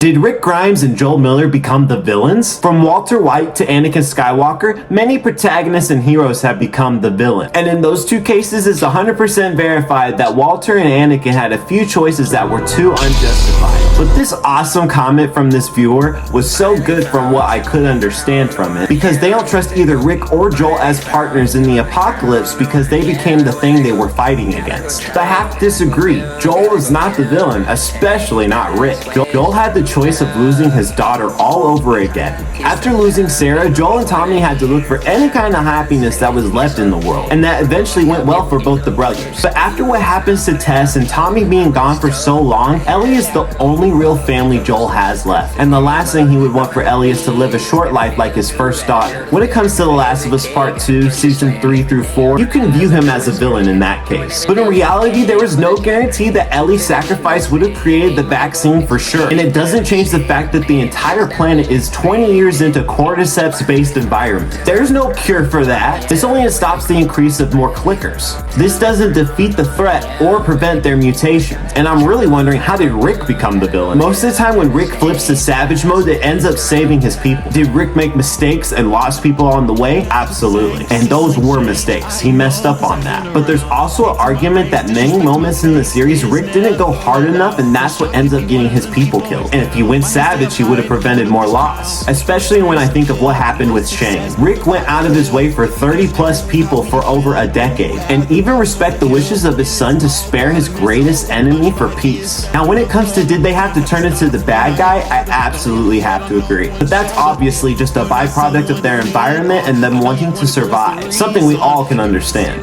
Did Rick Grimes and Joel Miller become the villains? From Walter White to Anakin Skywalker, many protagonists and heroes have become the villain. And in those two cases, it's 100% verified that Walter and Anakin had a few choices that were too unjustified. But this awesome comment from this viewer was so good from what I could understand from it, because they don't trust either Rick or Joel as partners in the apocalypse because they became the thing they were fighting against. But I have to disagree. Joel is not the villain, especially not Rick. Joel had the choice of losing his daughter all over again. After losing Sarah, Joel and Tommy had to look for any kind of happiness that was left in the world, and that eventually went well for both the brothers. But after what happens to Tess and Tommy being gone for so long, Ellie is the only real family Joel has left, and the last thing he would want for Ellie is to live a short life like his first daughter. When it comes to The Last of Us Part 2, Season 3 through 4, you can view him as a villain in that case. But in reality, there was no guarantee that Ellie's sacrifice would have created the vaccine for sure, and it doesn't change the fact that the entire planet is 20 years into cordyceps-based environment. There's no cure for that. This only stops the increase of more clickers. This doesn't defeat the threat or prevent their mutations. And I'm really wondering, how did Rick become the villain? Most of the time when Rick flips to savage mode, it ends up saving his people. Did Rick make mistakes and lost people on the way? Absolutely. And those were mistakes. He messed up on that. But there's also an argument that many moments in the series, Rick didn't go hard enough, and that's what ends up getting his people killed. And if he went savage, he would have prevented more loss. Especially when I think of what happened with Shane. Rick went out of his way for 30 plus people for over a decade, and even respect the wishes of his son to spare his greatest enemy for peace. Now when it comes to did they have to turn into the bad guy, I absolutely have to agree. But that's obviously just a byproduct of their environment and them wanting to survive, something we all can understand.